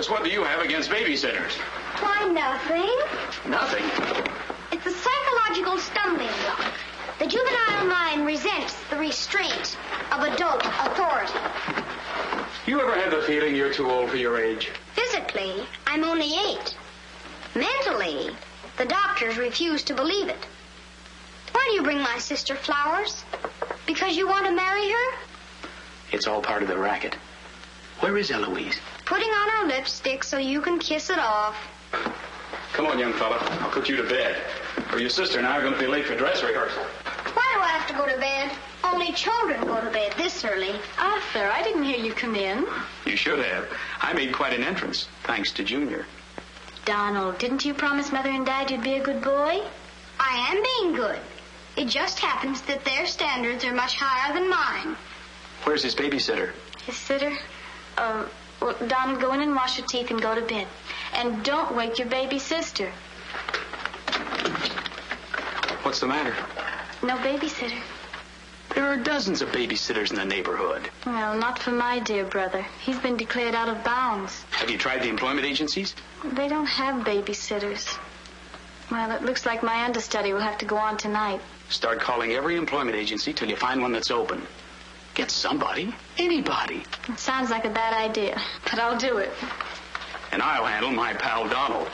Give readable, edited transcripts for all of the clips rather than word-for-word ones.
Eloise, what do you have against babysitters? Why, nothing. Nothing. It's a psychological stumbling block. The juvenile mind resents the restraint of adult authority. You ever had the feeling you're too old for your age? Physically, I'm only 8. Mentally, the doctors refuse to believe it. Why do you bring my sister flowers? Because you want to marry her? It's all part of the racket. Where is Eloise? Putting on her lipstick so you can kiss it off. Come on, young fella. I'll put you to bed. Or your sister and I are going to be late for dress rehearsal. Why do I have to go to bed? Only children go to bed this early. Arthur, I didn't hear you come in. You should have. I made quite an entrance, thanks to Junior. Donald, didn't you promise Mother and Dad you'd be a good boy? I am being good. It just happens that their standards are much higher than mine. Where's his babysitter? His sitter? Well, Donald, go in and wash your teeth and go to bed. And don't wake your baby sister. What's the matter? No babysitter. There are dozens of babysitters in the neighborhood. Well, not for my dear brother. He's been declared out of bounds. Have you tried the employment agencies? They don't have babysitters. Well, it looks like my understudy will have to go on tonight. Start calling every employment agency till you find one that's open. Get somebody. Anybody. It sounds like a bad idea, but I'll do it. And I'll handle my pal Donald.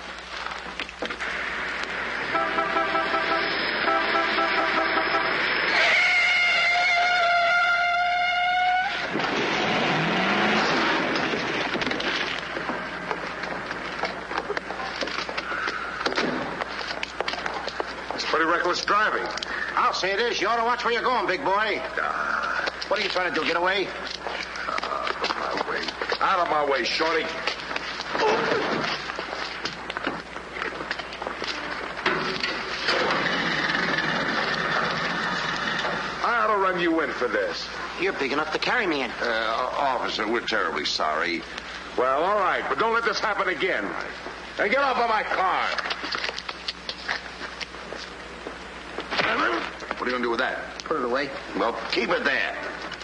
Pretty reckless driving. I'll say it is. You ought to watch where you're going, big boy. What are you trying to do, get away? Out of my way, shorty. I ought to run you in for this. You're big enough to carry me in. Officer, we're terribly sorry. Well, all right, but don't let this happen again. Now get off of my car. What are you going to do with that? Put it away. Well, keep it there.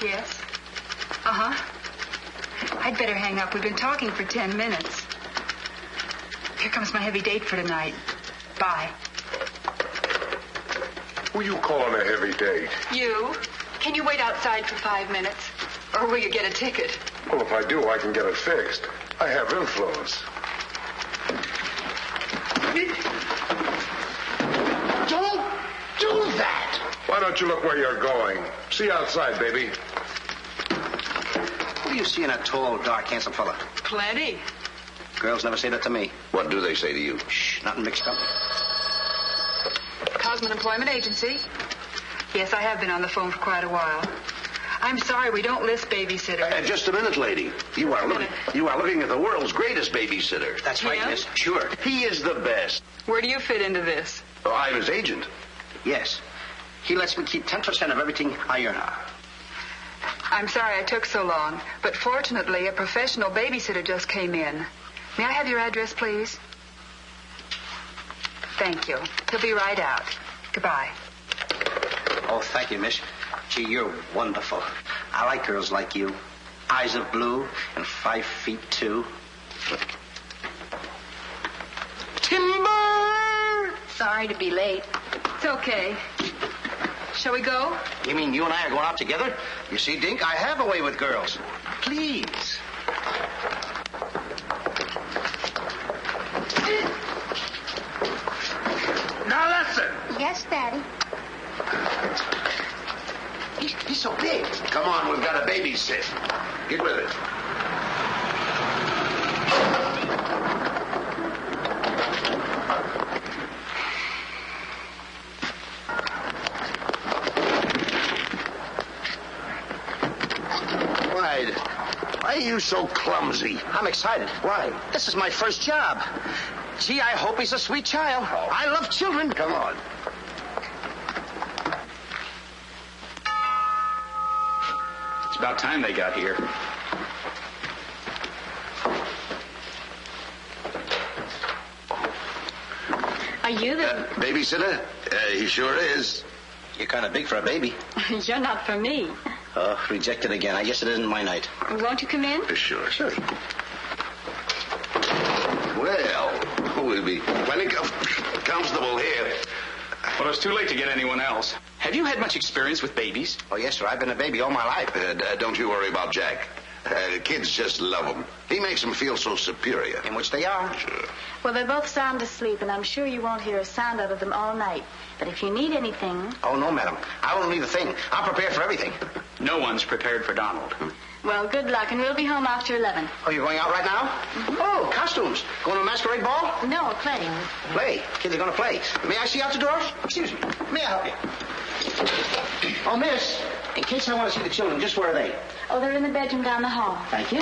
Yes? Uh-huh. I'd better hang up. We've been talking for 10 minutes. Here comes my heavy date for tonight. Bye. Who you calling a heavy date? You? Can you wait outside for 5 minutes? Or will you get a ticket? Well, if I do, I can get it fixed. I have influence. Don't do that. Why don't you look where you're going? See you outside, baby. What do you see in a tall, dark, handsome fella? Plenty. Girls never say that to me. What do they say to you? Shh, nothing mixed up. Cosman Employment Agency. Yes, I have been on the phone for quite a while. I'm sorry, we don't list babysitters. Just a minute, lady. You are looking at the world's greatest babysitter. That's right, Yeah? miss. Sure. He is the best. Where do you fit into this? Oh, I'm his agent. Yes. He lets me keep 10% of everything I earn. I'm sorry I took so long, but fortunately a professional babysitter just came in. May I have your address, please? Thank you. He'll be right out. Goodbye. Oh, thank you, miss. Gee, you're wonderful. I like girls like you. Eyes of blue and 5'2". Timber! Sorry to be late. It's okay. Shall we go? You mean you and I are going out together? You see, Dink, I have a way with girls. Please. Now listen. Yes, Daddy. He's so big. Come on, we've got a babysit. Get with it. Why are you so clumsy? I'm excited. Why? This is my first job. Gee, I hope he's a sweet child. Oh. I love children. Come on. It's about time they got here. Are you the... Babysitter? He sure is. You're kind of big for a baby. You're not for me. Oh, rejected again. I guess it isn't my night. Won't you come in? Sure. be plenty comfortable here. Well, it's too late to get anyone else. Have you had much experience with babies? Oh, yes, sir. I've been a baby all my life. Don't you worry about Jack. Kids just love him. He makes them feel so superior. In which they are. Sure. Well, they're both sound asleep, and I'm sure you won't hear a sound out of them all night. But if you need anything... Oh, no, madam. I won't need a thing. I'm prepared for everything. No one's prepared for Donald. Well, good luck, and we'll be home after 11. Oh, you're going out right now? Mm-hmm. Oh, costumes. Going to a masquerade ball? No, playing. Play. Kids are going to play. May I see out the doors? Excuse me. May I help you? Oh, miss, in case I want to see the children, just where are they? Oh, they're in the bedroom down the hall. Thank you.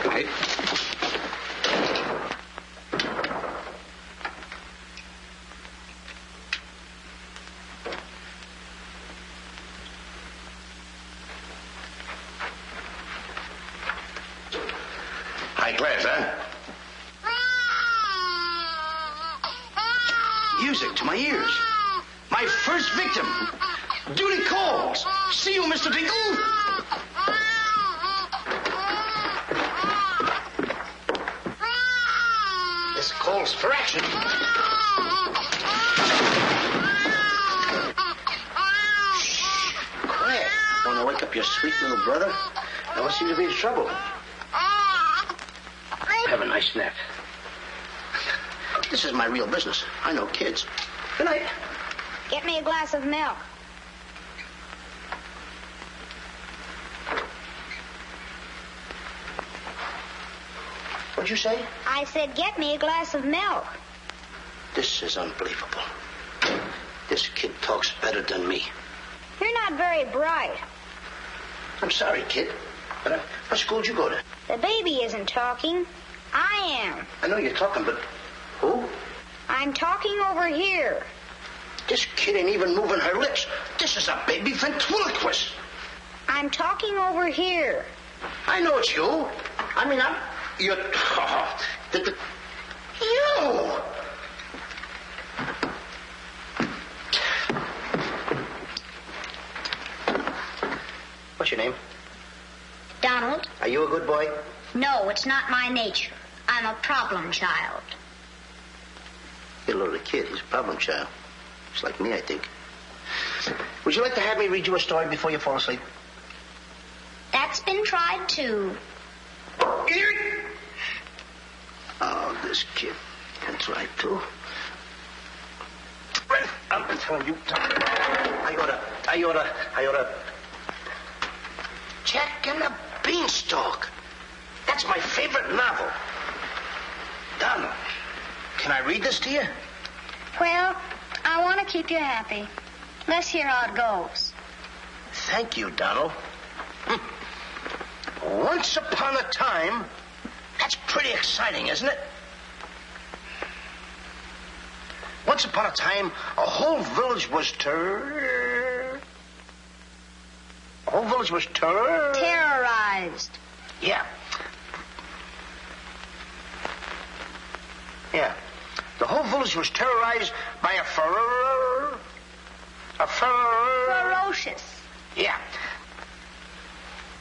Good night. High class, huh? Music to my ears. My first victim. Duty calls. See you, Mr. Dingle. This calls for action. Shh. Quiet. Want to wake up your sweet little brother? No one seems to be in trouble. Have a nice nap. This is my real business. I know kids. Good night. Get me a glass of milk. What'd you say? I said, get me a glass of milk. This is unbelievable. This kid talks better than me. You're not very bright. I'm sorry, kid. But what school did you go to? The baby isn't talking. I am. I know you're talking, but who? I'm talking over here. This kid ain't even moving her lips. This is a baby ventriloquist. I'm talking over here. I know it's you. I mean, you're... You! What's your name? Donald? Are you a good boy? No, it's not my nature. I'm a problem child. You're a little kid. He's a problem child. It's like me, I think. Would you like to have me read you a story before you fall asleep? That's been tried, too. Oh, this kid can try, too. I'm telling you, I oughta... Jack and the Beanstalk. That's my favorite novel. Donald, can I read this to you? Well, I want to keep you happy. Let's hear how it goes. Thank you, Donald. Once upon a time... That's pretty exciting, isn't it? Once upon a time, a whole village was Terrorized. Yeah. Yeah. The whole village was terrorized by a Ferocious. Yeah.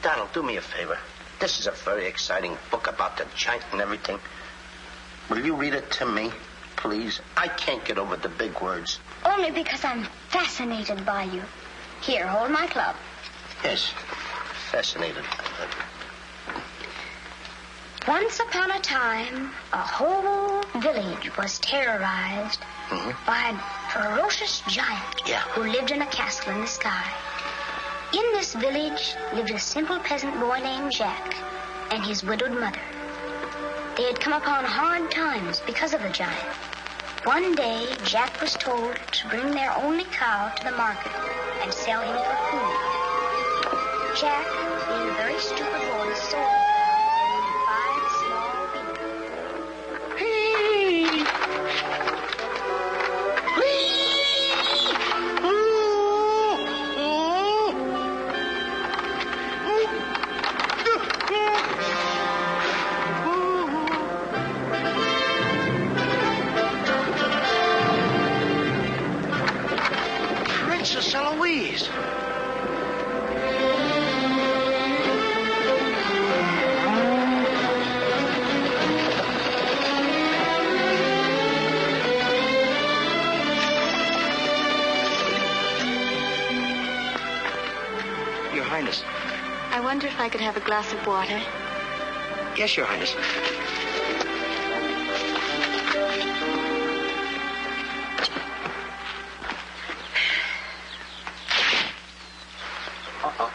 Donald, do me a favor. This is a very exciting book about the giant and everything. Will you read it to me, please? I can't get over the big words. Only because I'm fascinated by you. Here, hold my club. Yes, fascinated. Once upon a time, a whole village was terrorized by a ferocious giant who lived in a castle in the sky. In this village lived a simple peasant boy named Jack and his widowed mother. They had come upon hard times because of the giant. One day, Jack was told to bring their only cow to the market and sell him for food. Jack, being a very stupid boy, sold him for 5 small beans. Princess Eloise. Highness. I wonder if I could have a glass of water. Yes, Your Highness. Uh-oh.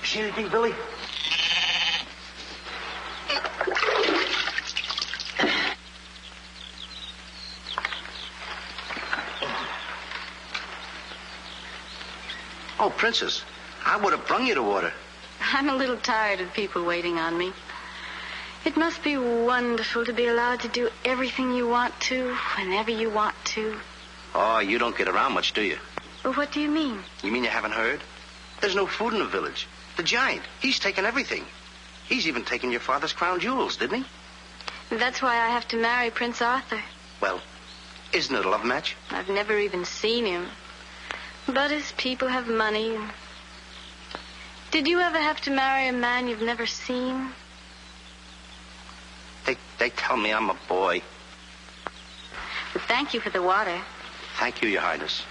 You see anything, Billy? Oh, Princess, I would have brung you the water. I'm a little tired of people waiting on me. It must be wonderful to be allowed to do everything you want to, whenever you want to. Oh, you don't get around much, do you? Well, what do you mean? You mean you haven't heard? There's no food in the village. The giant, he's taken everything. He's even taken your father's crown jewels, didn't he? That's why I have to marry Prince Arthur. Well, isn't it a love match? I've never even seen him. But his people have money. Did you ever have to marry a man you've never seen? They tell me I'm a boy. Well, thank you for the water. Thank you, Your Highness.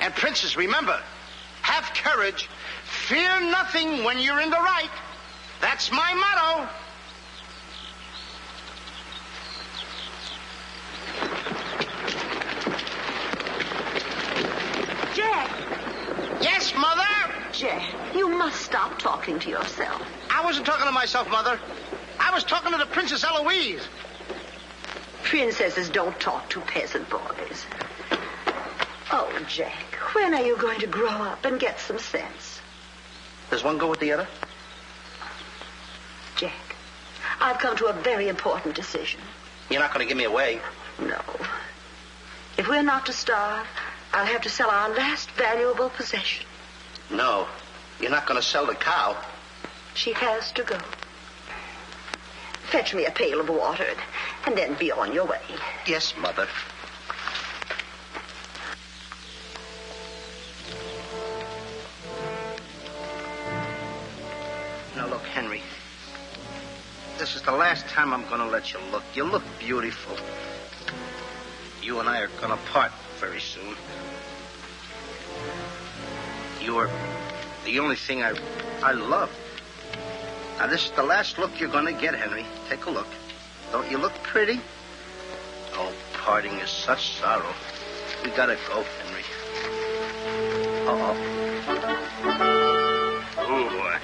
And, Princess, remember, have courage. Fear nothing when you're in the right. That's my motto. Jack! Yes, Mother? Jack, you must stop talking to yourself. I wasn't talking to myself, Mother. I was talking to the Princess Eloise. Princesses don't talk to peasant boys. Oh, Jack, when are you going to grow up and get some sense? Does one go with the other? Jack, I've come to a very important decision. You're not going to give me away. No. If we're not to starve, I'll have to sell our last valuable possession. No, you're not going to sell the cow. She has to go. Fetch me a pail of water and then be on your way. Yes, Mother. Now, look, Henry. This is the last time I'm going to let you look. You look beautiful. You and I are going to part very soon. You are the only thing I love. Now, this is the last look you're going to get, Henry. Take a look. Don't you look pretty? Oh, parting is such sorrow. We got to go, Henry. Oh, boy.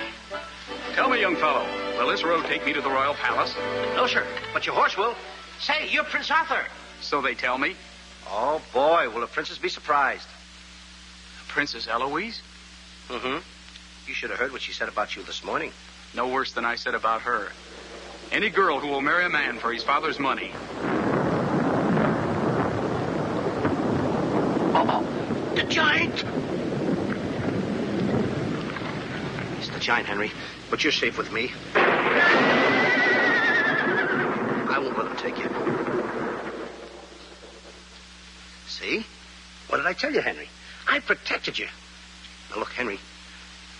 Tell me, young fellow, will this road take me to the royal palace? No, sir, but your horse will. Say, you're Prince Arthur. So they tell me. Oh, boy, will the princess be surprised. Princess Eloise? Mm-hmm. You should have heard what she said about you this morning. No worse than I said about her. Any girl who will marry a man for his father's money. Uh-oh. The giant! It's the giant, Henry. But you're safe with me. I won't let him take you. See? What did I tell you, Henry? I protected you. Now, look, Henry.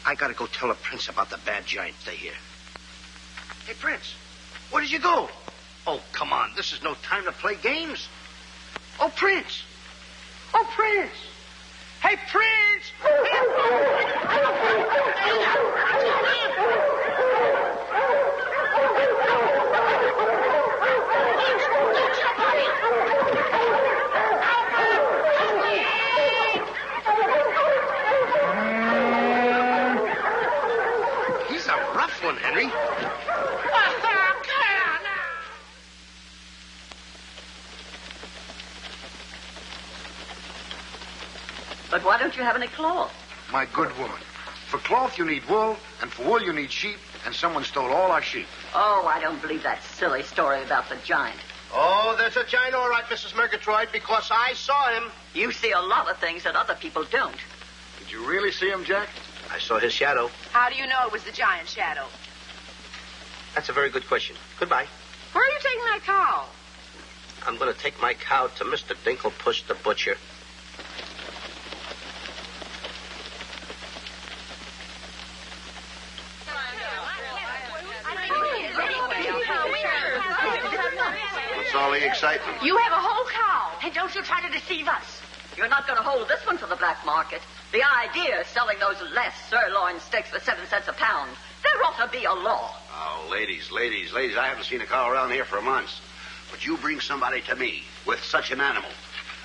I gotta go tell the prince about the bad giant they hear. Hey, Prince, where did you go? Oh, come on. This is no time to play games. Oh, Prince. Oh, Prince. Hey, Prince. He's a rough one, Henry. But why don't you have any cloth? My good woman. For cloth, you need wool, and for wool, you need sheep, and someone stole all our sheep. Oh, I don't believe that silly story about the giant. Oh, there's a giant, all right, Mrs. Murgatroyd, because I saw him. You see a lot of things that other people don't. Did you really see him, Jack? I saw his shadow. How do you know it was the giant shadow? That's a very good question. Goodbye. Where are you taking that cow? I'm going to take my cow to Mr. Dinklepush the butcher. What's all the excitement? You have a whole cow. Hey, don't you try to deceive us. You're not going to hold this one for the black market. The idea is selling those less sirloin steaks for 7 cents a pound. There ought to be a law. Oh, ladies, I haven't seen a cow around here for months. But you bring somebody to me with such an animal,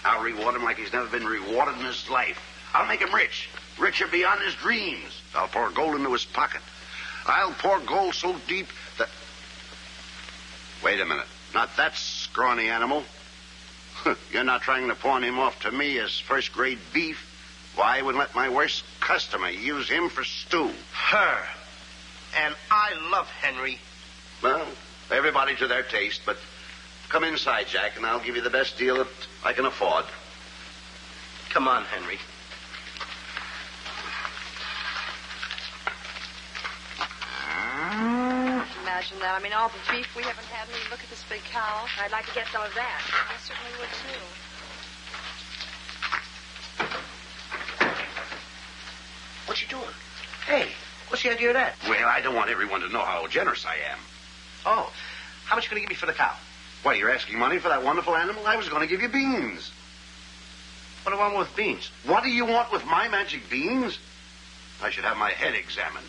I'll reward him like he's never been rewarded in his life. I'll make him rich. Richer beyond his dreams. I'll pour gold into his pocket. I'll pour gold so deep that... Wait a minute. Not that scrawny animal. You're not trying to pawn him off to me as first-grade beef. Why, I wouldn't let my worst customer use him for stew. Her. And I love Henry. Well, everybody to their taste, but come inside, Jack, and I'll give you the best deal that I can afford. Come on, Henry. Imagine that. I mean, all the beef we haven't had. I mean, look at this big cow. I'd like to get some of that. I certainly would, too. What you doing? Hey, what's the idea of that? Well, I don't want everyone to know how generous I am. Oh, how much are you going to give me for the cow? Why, you're asking money for that wonderful animal? I was going to give you beans. What do I want with beans? What do you want with my magic beans? I should have my head examined.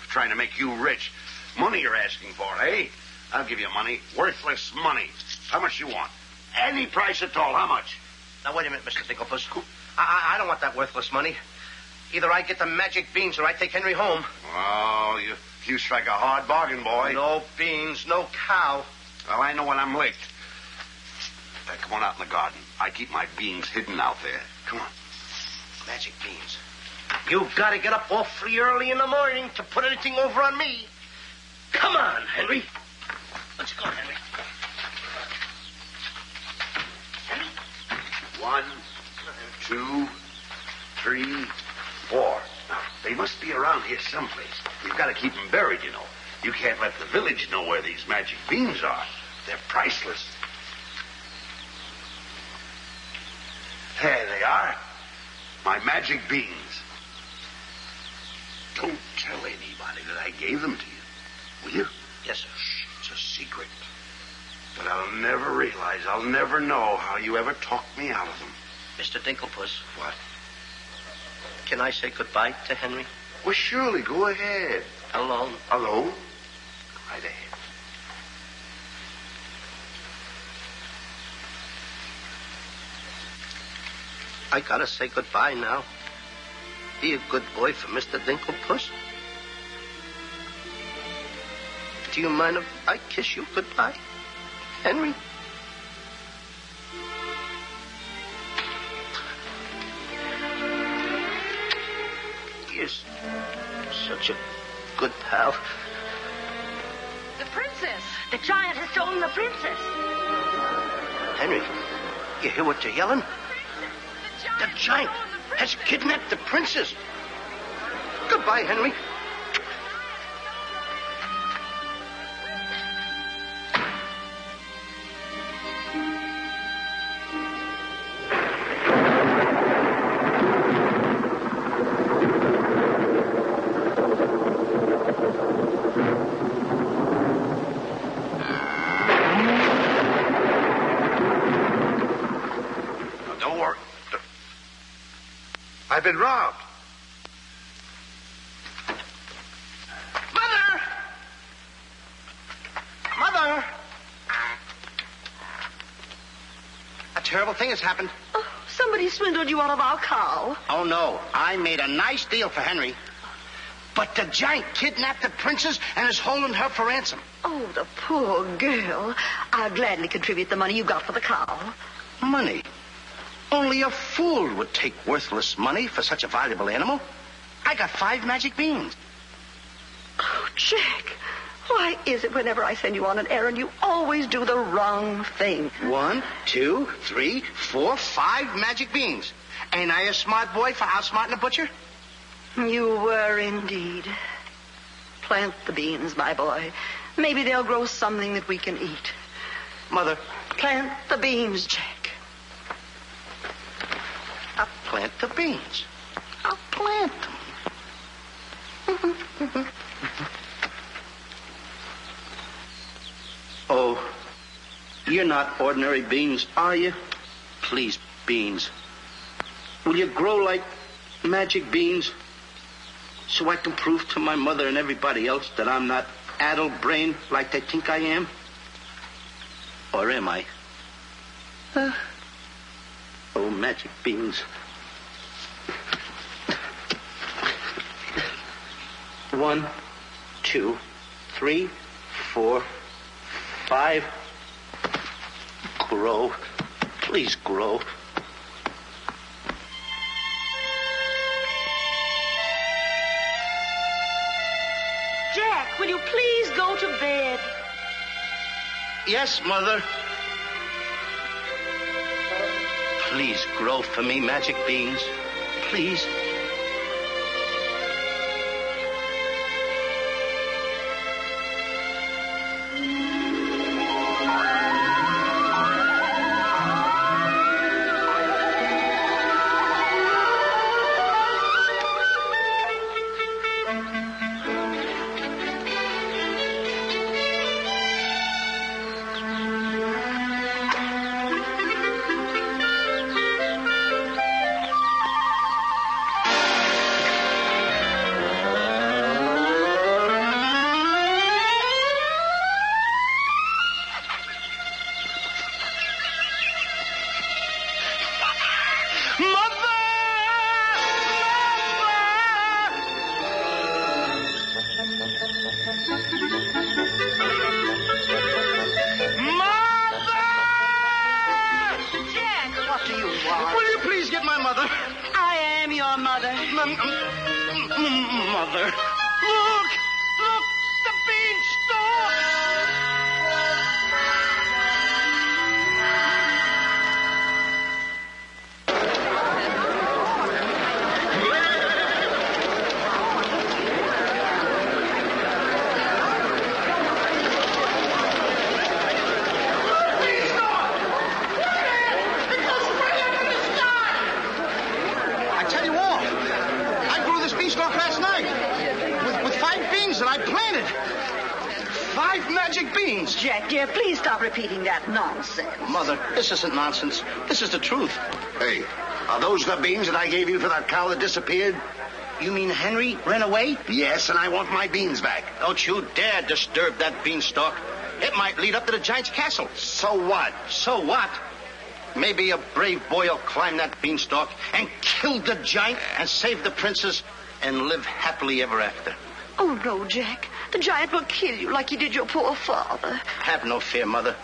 Trying to make you rich. Money you're asking for, eh? I'll give you money. Worthless money. How much you want? Any price at all. How much? Now, wait a minute, Mr. Dinklepuss. I don't want that worthless money. Either I get the magic beans or I take Henry home. Oh, you strike a hard bargain, boy. No beans, no cow. Well, I know when I'm licked. Come on out in the garden. I keep my beans hidden out there. Come on. Magic beans. You've got to get up awfully early in the morning to put anything over on me. Come on, Henry. Let's go, Henry. Henry? 1, 2, 3, 4. Now, they must be around here someplace. You've got to keep them buried, you know. You can't let the village know where these magic beans are. They're priceless. There they are. My magic beans. Don't tell anybody that I gave them to you. Will you? Yes, sir. Shh, it's a secret. But I'll never realize, I'll never know how you ever talked me out of them. Mr. Dinklepuss. What? Can I say goodbye to Henry? Well, surely, go ahead. Alone? Alone? Go right ahead. I gotta say goodbye now. Be a good boy for Mr. Dinklepuss. Do you mind if I kiss you goodbye, Henry? You're such a good pal. The princess. The giant has stolen the princess. Henry, you hear what they're yelling? The giant has kidnapped the princess. Goodbye, Henry. I've been robbed. Mother! Mother! A terrible thing has happened. Oh, somebody swindled you out of our cow. Oh, no. I made a nice deal for Henry. But the giant kidnapped the princess and is holding her for ransom. Oh, the poor girl. I'll gladly contribute the money you got for the cow. Money? Only a fool would take worthless money for such a valuable animal. I got 5 magic beans. Oh, Jack, why is it whenever I send you on an errand, you always do the wrong thing? 1, 2, 3, 4, 5 magic beans. Ain't I a smart boy for outsmarting a butcher? You were indeed. Plant the beans, my boy. Maybe they'll grow something that we can eat. Mother. Plant the beans, Jack. I'll plant the beans. I'll plant them. Oh, You're not ordinary beans, are you? Please, beans. Will you grow like magic beans so I can prove to my mother and everybody else that I'm not addle-brained like they think I am? Or am I? Oh, magic beans. 1, 2, 3, 4, 5. Grow. Please grow. Jack, will you please go to bed? Yes, Mother. Please grow for me, magic beans. Please. Mother. Look! Look! The Beanstalk! I tell you all, I grew this beanstalk last night with 5 beans that I planted. 5 magic beans. Jack, dear, please stop repeating that nonsense. Mother, this isn't nonsense. This is the truth. Hey, are those the beans that I gave you for that cow that disappeared? You mean Henry ran away? Yes, and I want my beans back. Don't you dare disturb that beanstalk. It might lead up to the giant's castle. So what? So what? Maybe a brave boy will climb that beanstalk and kill the giant and save the princess and live happily ever after. Oh, no, Jack. The giant will kill you like he did your poor father. Have no fear, Mother.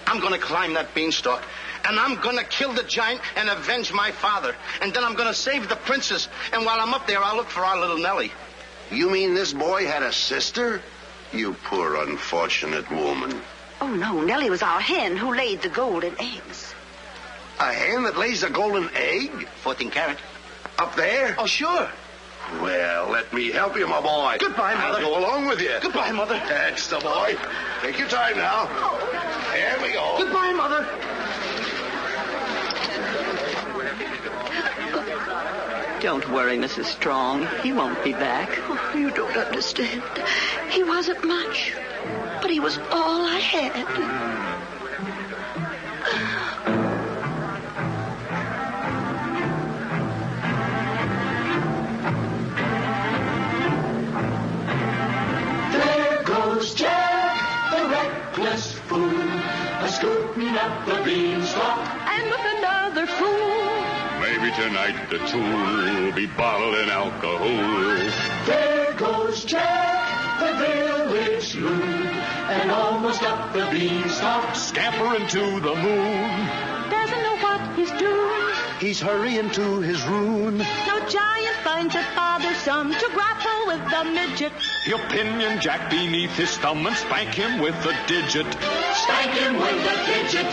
I'm going to climb that beanstalk, and I'm going to kill the giant and avenge my father. And then I'm going to save the princess. And while I'm up there, I'll look for our little Nellie. You mean this boy had a sister? You poor unfortunate woman. Oh, no. Nellie was our hen who laid the golden eggs. A hen that lays a golden egg? 14 carat. Up there? Oh, sure. Well, let me help you, my boy. Goodbye, Mother. I'll go along with you. Goodbye, Mother. That's the boy. Take your time now. There we go. Goodbye, Mother. Don't worry, Mrs. Strong. He won't be back. Oh, you don't understand. He wasn't much, but he was all I had. Jack, the reckless fool, a-scooting up the beanstalk, and with another fool. Maybe tonight the tool will be bottling alcohol. There goes Jack, the village loon, and almost up the beanstalk, scampering to the moon. Doesn't know what he's doing. He's hurrying to his ruin. No giant finds it bothersome to grapple with the midget. He'll pinion Jack beneath his thumb and spank him with a digit. Spank him with a digit.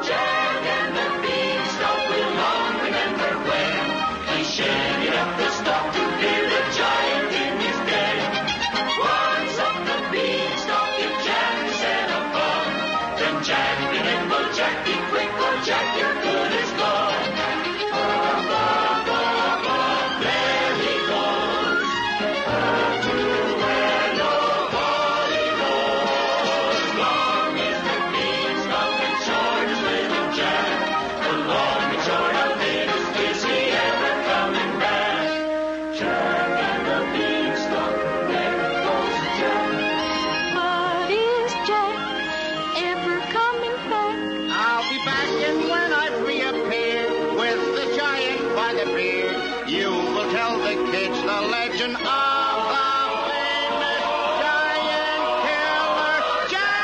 Jack and the beanstalk will long remember when he shaded up the stalk to hear the giant in his den. Once up the beanstalk, if Jack set a fun, then Jack be nimble, Jack be quick, or Jack your good is gone. There he goes, to where nobody knows. version of the famous giant killer Jack.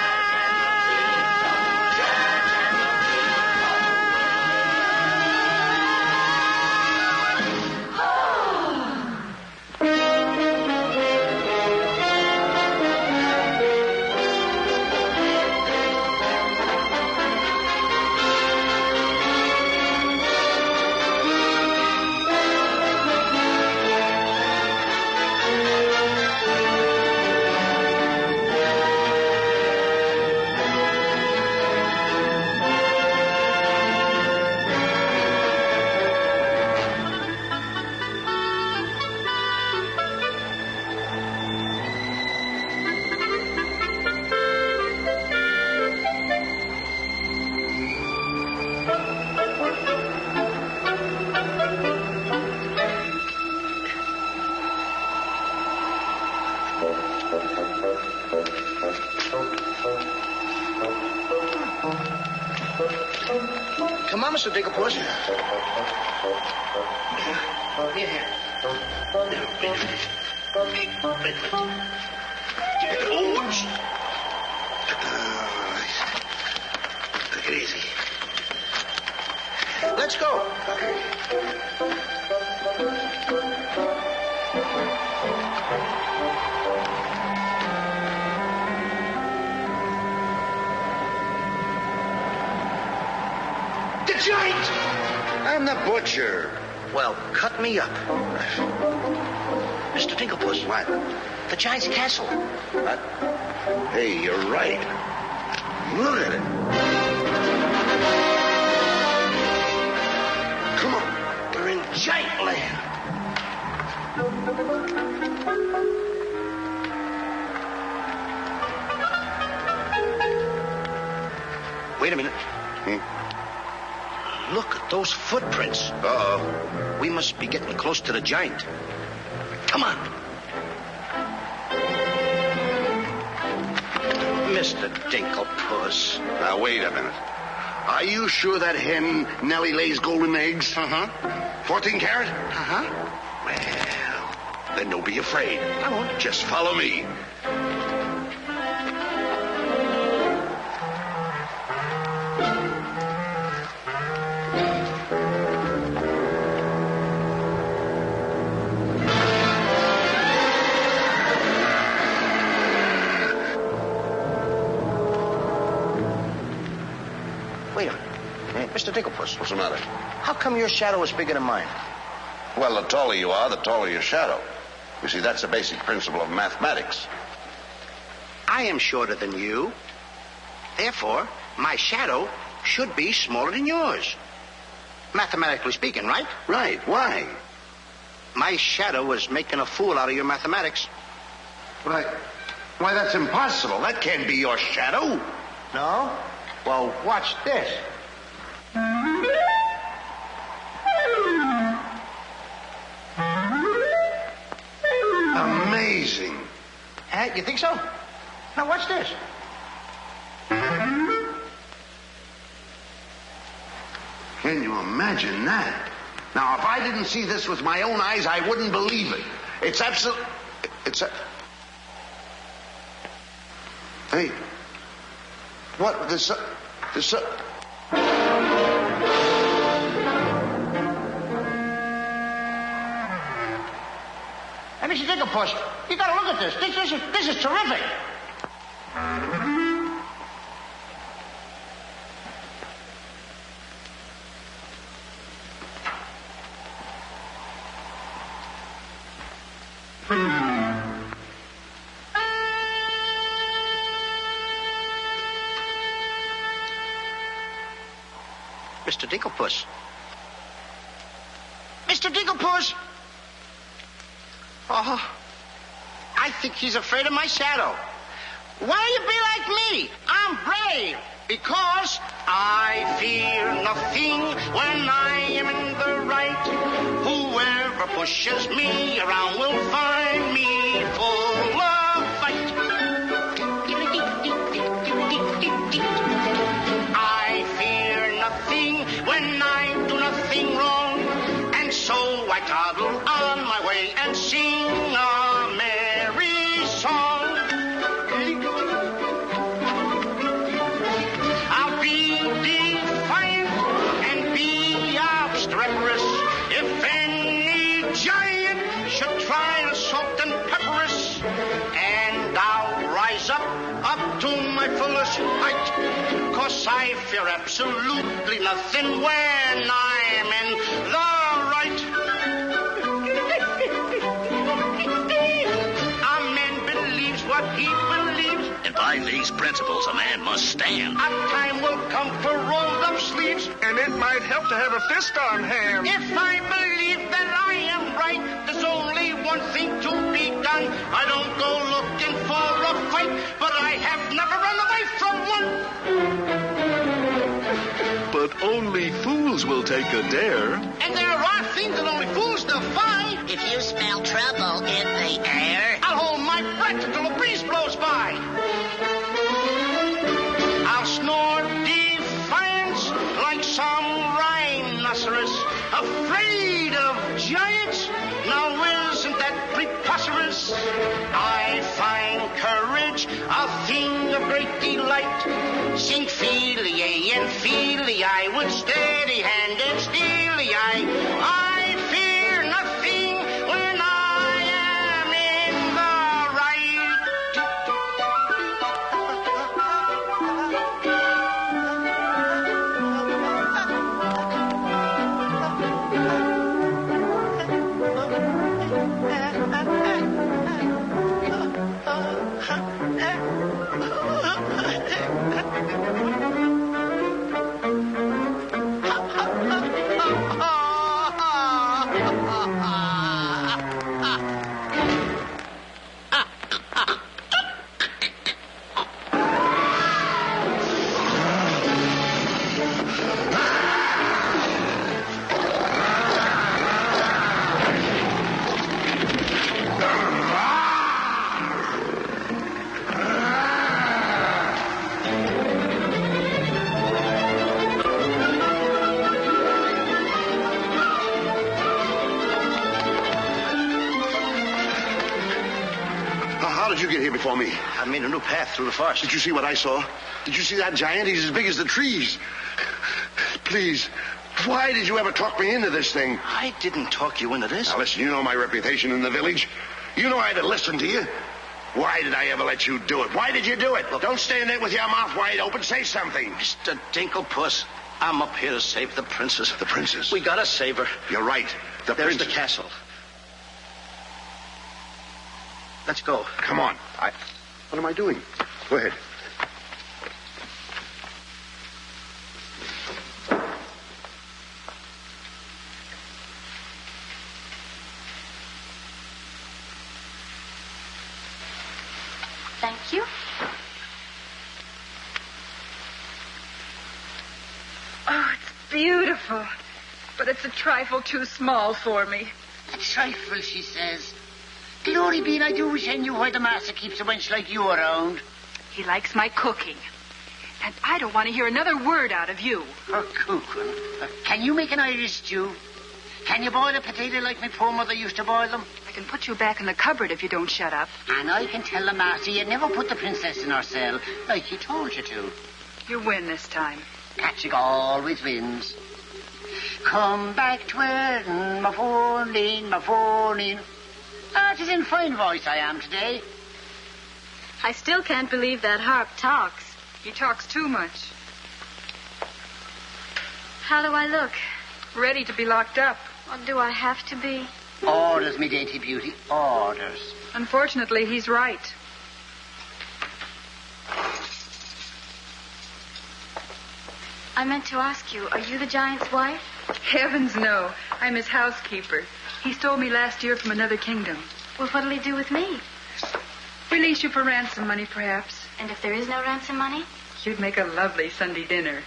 Come on, Mr. Digglepuss. Here. Oops. Take it easy. Let's go. The giant! I'm the butcher. Well, cut me up. Mr. Digglepuss. What? The giant's castle. What? Hey, you're right. Look at it. Come on. We're in giant land. Wait a minute. Look at those footprints. Uh-oh. We must be getting close to the giant. Come on. Mr. Dinklepuss. Now, wait a minute. Are you sure that hen Nellie lays golden eggs? Uh-huh. 14 carat? Uh-huh. Well, then don't be afraid. I won't. Just follow me. Wait a minute. Mr. Dinklepuss. What's the matter? How come your shadow is bigger than mine? Well, the taller you are, the taller your shadow. You see, that's a basic principle of mathematics. I am shorter than you. Therefore, my shadow should be smaller than yours. Mathematically speaking, right? Right. Why? My shadow is making a fool out of your mathematics. Why, that's impossible. That can't be your shadow. No? Well, watch this. Amazing. You think so? Now watch this. Can you imagine that? Now, if I didn't see this with my own eyes, I wouldn't believe it. It's absolute. Hey. What? This. Hey, Mr. Dinklepuss, you gotta look at this. This is terrific. Mr. Dinklepuss. Mr. Dinklepuss! Oh, I think he's afraid of my shadow. Why do you be like me? I'm brave because I fear nothing when I am in the right. Whoever pushes me around will find me full of fight. I fear nothing when I do nothing wrong, and so I toddle on my way and sing first fight. 'Cause I fear absolutely nothing when I'm in the right. A man believes what he believes. And by these principles, a man must stand. A time will come for rolled up sleeves. And it might help to have a fist on hand. If I believe that I am right, there's only one thing to be done. I don't go looking for a fight, but I have never run away from one. But only fools will take a dare. And there are things that only fools defy. If you smell trouble in the air, I'll hold my breath until a breeze blows by. I'll snore defiance like some rhinoceros, afraid of giants. Now isn't that preposterous? I find courage a thing of great delight. Sing feely and feely, I with steady hand and steely eye. I fear nothing when I am in the right. How did you get here before me? I made a new path through the forest. Did you see what I saw? Did you see that giant? He's as big as the trees. Please, why did you ever talk me into this thing? I didn't talk you into this. Now, listen, you know my reputation in the village. You know I'd have listened to you. Why did I ever let you do it? Why did you do it? Look, don't stand there with your mouth wide open. Say something. Mr. Dinklepuss, I'm up here to save the princess. The princess? We gotta save her. You're right. There's the castle. Let's go. Come on. What am I doing? Go ahead. Thank you. Oh, it's beautiful. But it's a trifle too small for me. a trifle, she says. Glory be, and I do wish I knew why the master keeps a wench like you around. He likes my cooking. And I don't want to hear another word out of you. Her cooking? Can you make an Irish stew? Can you boil a potato like my poor mother used to boil them? I can put you back in the cupboard if you don't shut up. And I can tell the master you never put the princess in her cell like he told you to. You win this time. Patrick always wins. Come back twirling my forneen, my forneen. Ah, 'tis in fine voice I am today. I still can't believe that harp talks. He talks too much. How do I look? Ready to be locked up. Or do I have to be? Orders, me dainty beauty, orders. Unfortunately, he's right. I meant to ask you, are you the giant's wife? Heavens, no. I'm his housekeeper. He stole me last year from another kingdom. Well, what'll he do with me? Release you for ransom money, perhaps. And if there is no ransom money? You'd make a lovely Sunday dinner.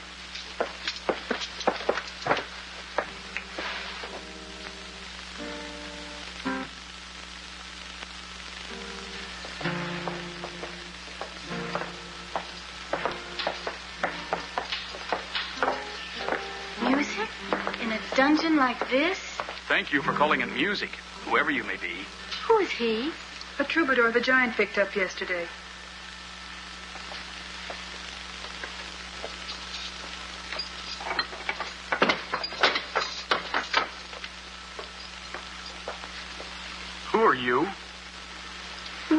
Music? In a dungeon like this? Thank you for calling it music, whoever you may be. Who is he? A troubadour the giant picked up yesterday. Who are you?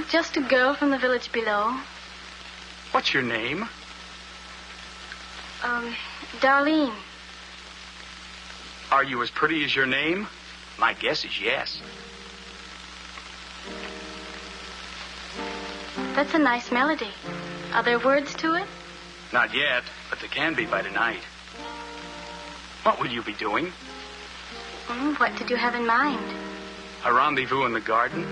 Just a girl from the village below. What's your name? Darlene. Are you as pretty as your name? My guess is yes. That's a nice melody. Are there words to it? Not yet, but there can be by tonight. What will you be doing? What did you have in mind? A rendezvous in the garden?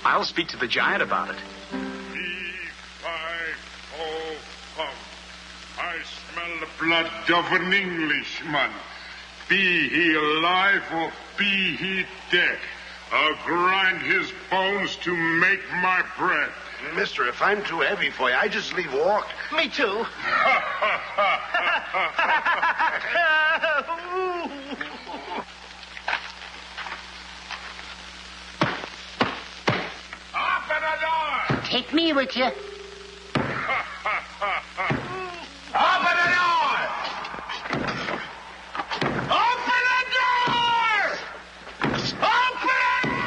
I'll speak to the giant about it. I smell the blood of an Englishman. Be he alive or be he dead, I'll grind his bones to make my bread. Mister, if I'm too heavy for you, I just leave walk. Me too. Open the door! Take me with you. Open the door! Open the door! Open it!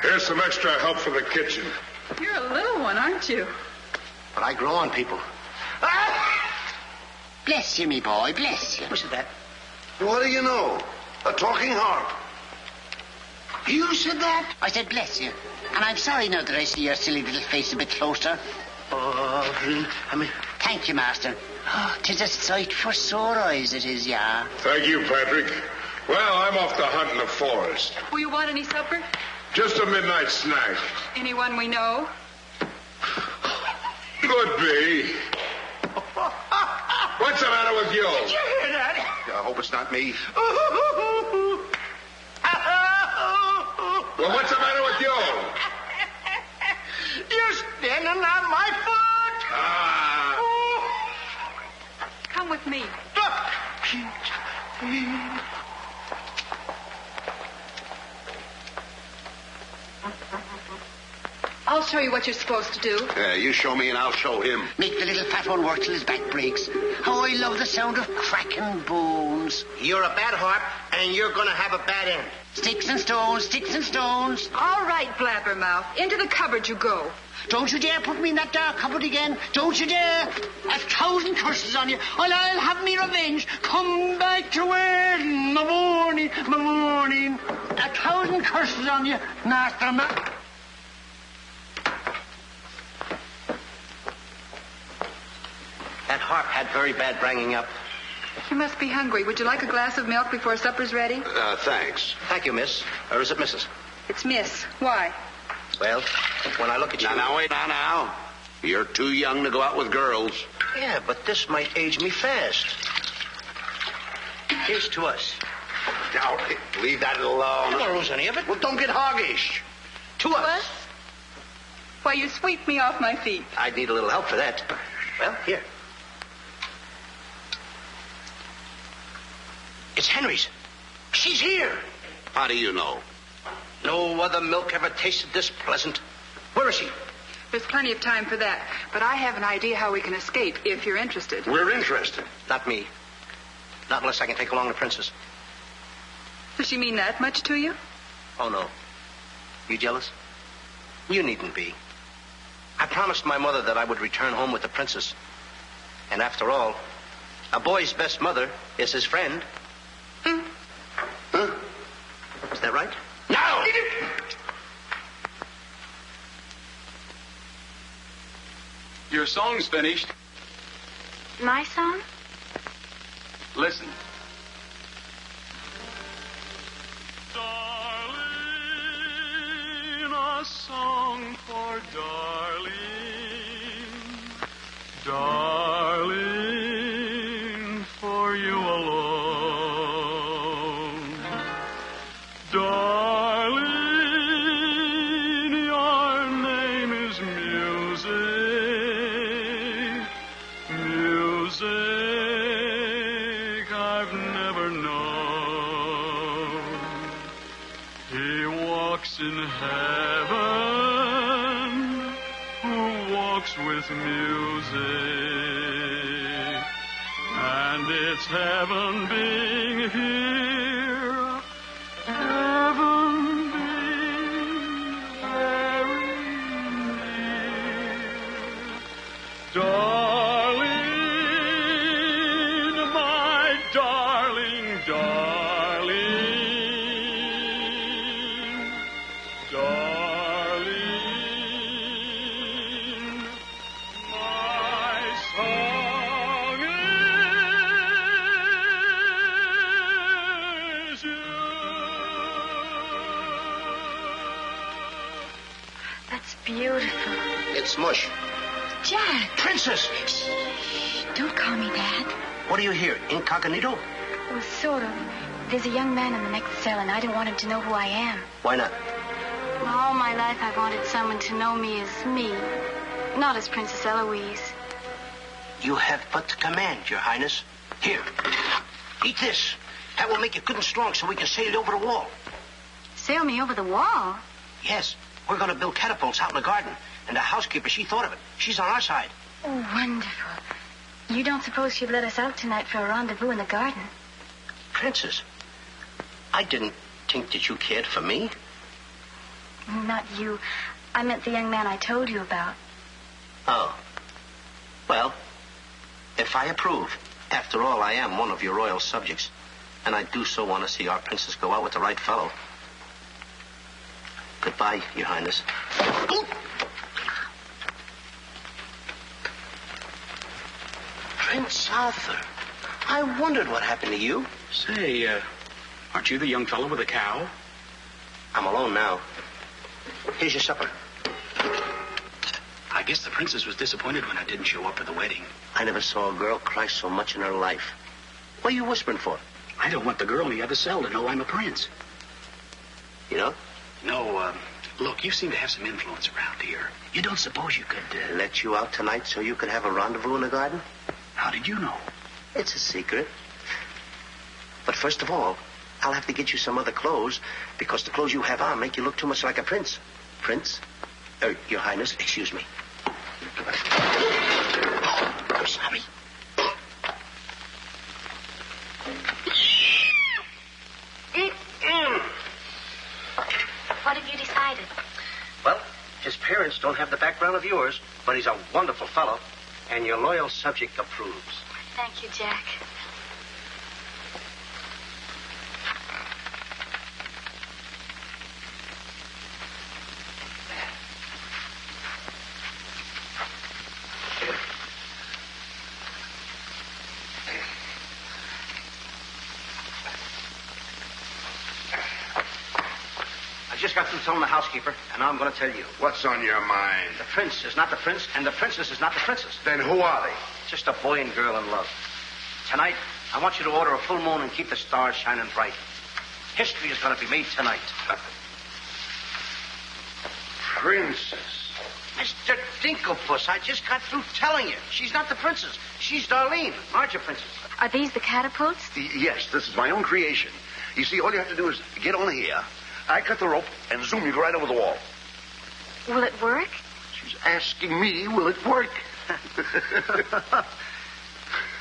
Here's some extra help for the kitchen. You're a little one, aren't you? But I grow on people. Bless you, me boy, bless you. Who said that? What do you know? A talking harp. You said that? I said bless you. And I'm sorry now that I see your silly little face a bit closer. Thank you, Master. Oh, 'tis a sight for sore eyes, it is, yeah. Thank you, Patrick. Well, I'm off to hunt in the forest. Will you want any supper? Just a midnight snack. Anyone we know? Could be. What's the matter with you? Did you hear that? I hope it's not me. Well, what's the matter with you? You're standing on my foot. Come with me. I'll show you what you're supposed to do. Yeah, you show me and I'll show him. Make the little fat one work till his back breaks. How I love the sound of cracking bones. You're a bad harp, and you're going to have a bad end. Sticks and stones, sticks and stones. All right, Blabbermouth. Into the cupboard you go. Don't you dare put me in that dark cupboard again. Don't you dare. 1,000 curses on you. I'll have me revenge. Come back to where in the morning, 1,000 curses on you, Master Man. That harp had very bad bringing up. You must be hungry. Would you like a glass of milk before supper's ready? Thanks. Thank you, miss. Or is it Mrs.? It's Miss. Why? Well, when I look at you... Now, wait now. You're too young to go out with girls. Yeah, but this might age me fast. Here's to us. Now, leave that alone. I don't lose any of it. Well, don't get hoggish. To us. Why, you sweep me off my feet. I'd need a little help for that. Well, here. It's Henry's. She's here. How do you know? No other milk ever tasted this pleasant. Where is she? There's plenty of time for that. But I have an idea how we can escape, if you're interested. We're interested. Not me. Not unless I can take along the princess. Does she mean that much to you? Oh, no. You jealous? You needn't be. I promised my mother that I would return home with the princess. And after all, a boy's best mother is his friend. Huh? Is that right? No! Your song's finished. My song? Listen. Darling, a song for darling. Darling, for you alone. Darling, your name is music. Music I've never known. He walks in heaven, who walks with music. And it's heaven being here. It's mush. Jack. Princess! Shh. Don't call me Dad. What are you here, incognito? Well, sort of. There's a young man in the next cell, and I don't want him to know who I am. Why not? Well, all my life I've wanted someone to know me as me, not as Princess Eloise. You have but to command, Your Highness. Here, eat this. That will make you good and strong so we can sail you over the wall. Sail me over the wall? Yes, we're going to build catapults out in the garden. And the housekeeper, she thought of it. She's on our side. Oh, wonderful. You don't suppose she'd let us out tonight for a rendezvous in the garden? Princess, I didn't think that you cared for me. Not you. I meant the young man I told you about. Oh. Well, if I approve, after all, I am one of your royal subjects. And I do so want to see our princess go out with the right fellow. Goodbye, Your Highness. Prince Arthur, I wondered what happened to you. Say, aren't you the young fellow with the cow? I'm alone now. Here's your supper. I guess the princess was disappointed when I didn't show up for the wedding. I never saw a girl cry so much in her life. What are you whispering for? I don't want the girl in the other cell to know I'm a prince. You know? No, look, you seem to have some influence around here. You don't suppose you could... Let you out tonight so you could have a rendezvous in the garden? How did you know? It's a secret. But first of all, I'll have to get you some other clothes, because the clothes you have on make you look too much like a prince. Prince? Your Highness, excuse me. Oh, I'm sorry. What have you decided? Well, his parents don't have the background of yours, but he's a wonderful fellow, and your loyal subject approves. Thank you, Jack. Just got through telling the housekeeper, and now I'm going to tell you. What's on your mind? The prince is not the prince, and the princess is not the princess. Then who are they? Just a boy and girl in love. Tonight, I want you to order a full moon and keep the stars shining bright. History is going to be made tonight. Princess. Mr. Dinklepuss, I just got through telling you. She's not the princess. She's Darlene, larger princess. Are these the catapults? Yes, this is my own creation. You see, all you have to do is get on here. I cut the rope, and zoom, you go right over the wall. Will it work? She's asking me, will it work?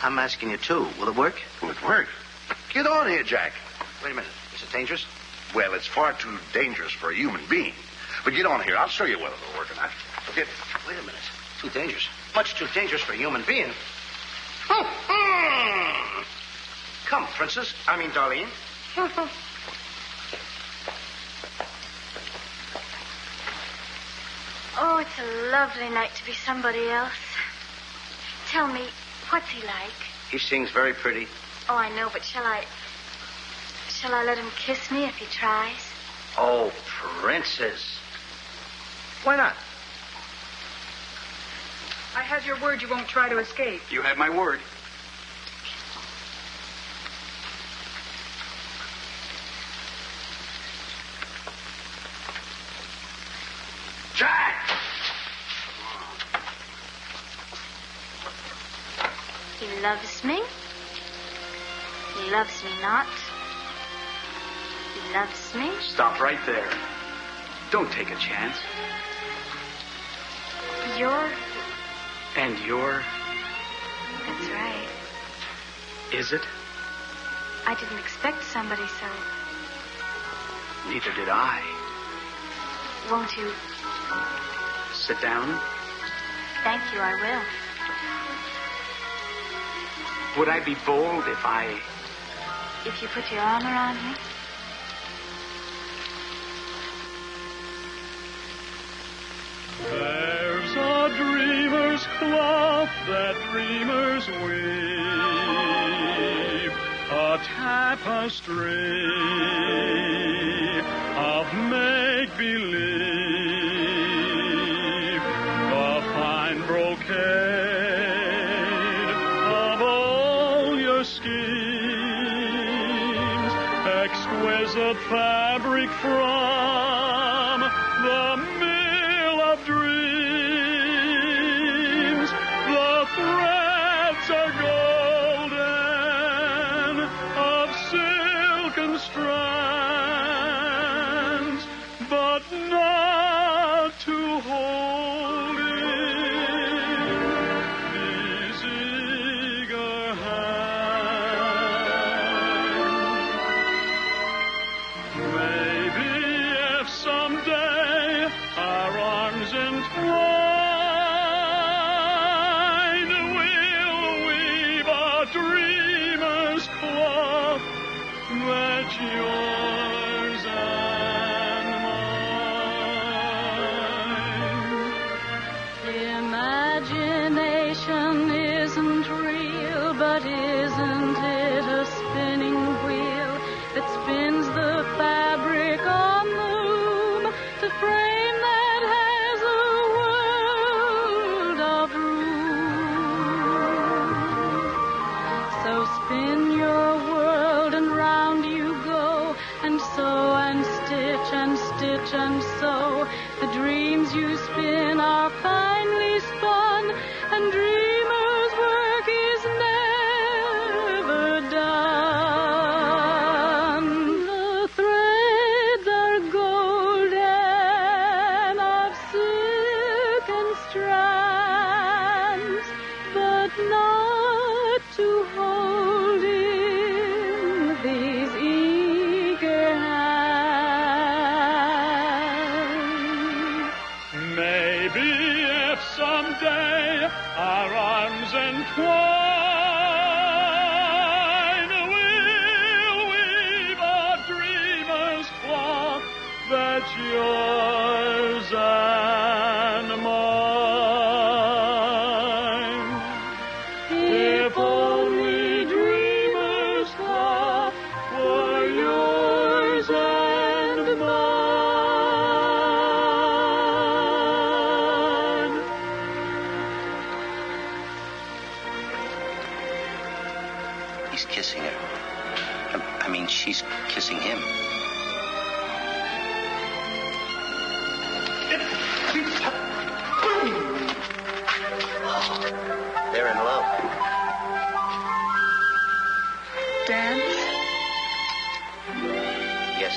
I'm asking you, too. Will it work? Will it work? Get on here, Jack. Wait a minute. Is it dangerous? Well, it's far too dangerous for a human being. But get on here. I'll show you whether it'll work or not. Wait a minute. Too dangerous. Much too dangerous for a human being. Come, princess. I mean, Darlene. Oh, it's a lovely night to be somebody else. Tell me, what's he like? He sings very pretty. Oh, I know, but shall I let him kiss me if he tries? Oh, princess. Why not? I have your word you won't try to escape. You have my word. Jack! He loves me. He loves me not. He loves me. Stop right there. Don't take a chance. You're... And you're... That's right. Is it? I didn't expect somebody so... Neither did I. Won't you... Sit down. Thank you, I will. Would I be bold if I... If you put your arm around me? There's a dreamer's cloth that dreamers weave, a tapestry of make-believe. The the fabric from the mill of dreams. The threads are golden of silken strands, but not to hold in these eager hands. Maybe if someday our arms entwine, we'll weave a dreamer's cloth that's yours and mine. Imagination isn't real, but isn't it a spinning wheel that spins the fabric on the loom to frame that has a world of room? So spin your world and round you go, and sew and stitch and stitch and sew. The dreams you spin are finely spun, and dreamers' work is never done. The threads are golden of silken strands, but not to hold in these eager hands. Maybe if someday our arms entwine, we'll weave a dreamer's cloth that's yours and mine. If only dreamer's cloth were yours and mine. He's kissing her. I mean, she's kissing him. They're in love. Dance? Yes.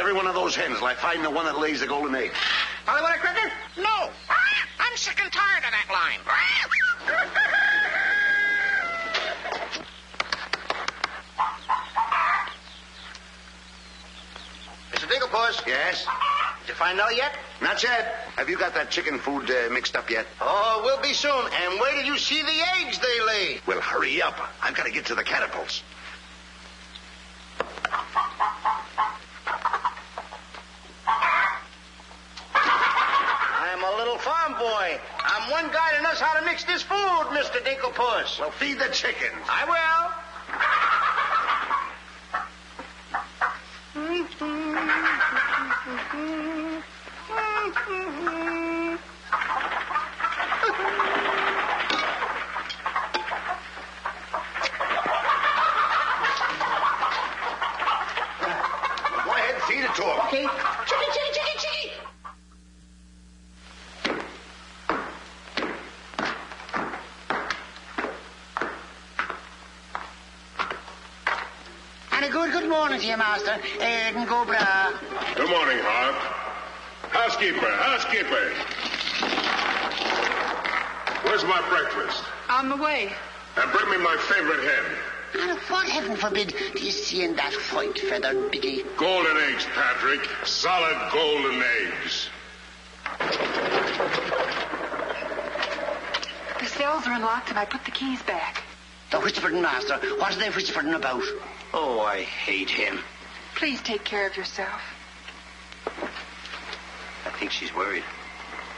every one of those hens till I find the one that lays the golden egg. Polly, want a cracker? No. I'm sick and tired of that line. Mr. Dinklepuss. Yes? Did you find out yet? Not yet. Have you got that chicken food mixed up yet? Oh, we'll be soon. And where did you see the eggs they lay? Well, hurry up. I've got to get to the catapults. I'm a little farm boy. I'm one guy that knows how to mix this food, Mr. Dinklepuss. Well, feed the chickens. I will. Go ahead and feed it to them. Okay. Chicky, chicky, chicky, chicky. And a good morning to you, Master. And go bra. Good morning, Hart. Housekeeper. Where's my breakfast? On the way. And bring me my favorite hen. And what, heaven forbid, do you see in that white-feathered biggie? Golden eggs, Patrick. Solid golden eggs. The cells are unlocked and I put the keys back. The whispering, Master. What are they whispering about? Oh, I hate him. Please take care of yourself. I think she's worried.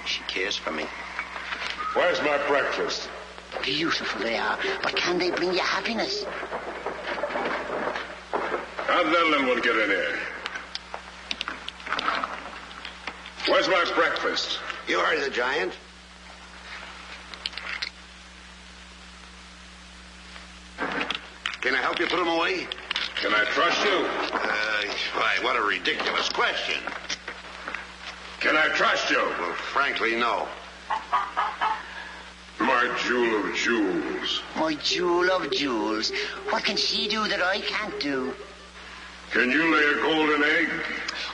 She cares for me. Where's my breakfast? Beautiful they are, but can they bring you happiness? How'd that little one get in here? Where's my breakfast? You heard the giant. Can I help you put them away? Can I trust you? Why, what a ridiculous question. Can I trust you? Well, frankly, no. My jewel of jewels. My jewel of jewels. What can she do that I can't do? Can you lay a golden egg?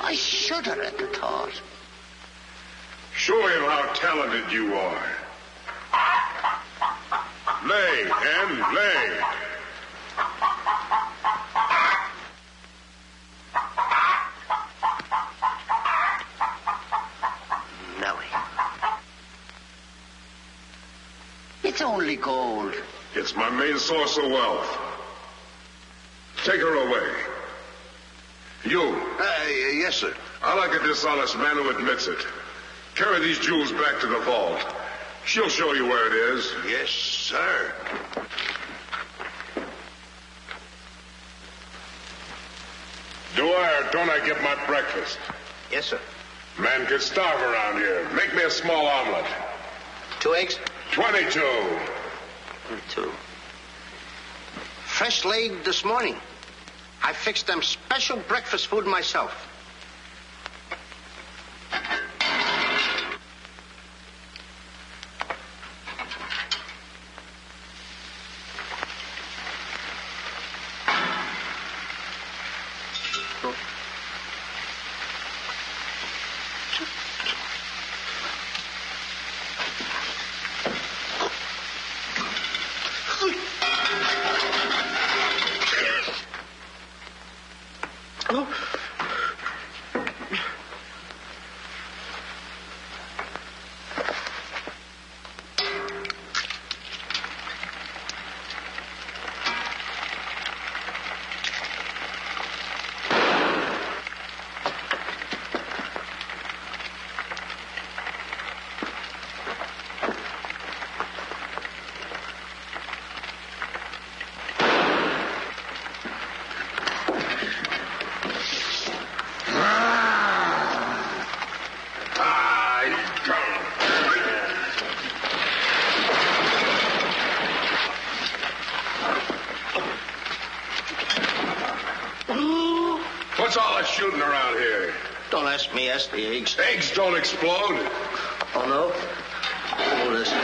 I shudder at the thought. Show him how talented you are. Lay, hen, lay. Nellie. It's only gold. It's my main source of wealth. Take her away. You. Yes, sir. I like a dishonest man who admits it. Carry these jewels back to the vault. She'll show you where it is. Yes, sir. Do I or don't I get my breakfast? Yes, sir. Man could starve around here. Make me a small omelet. 2 eggs? 22. 2. Fresh laid this morning. I fixed them special breakfast food myself. What's all that shooting around here? Don't ask me, ask the eggs. Eggs don't explode. Oh, no? Oh, listen.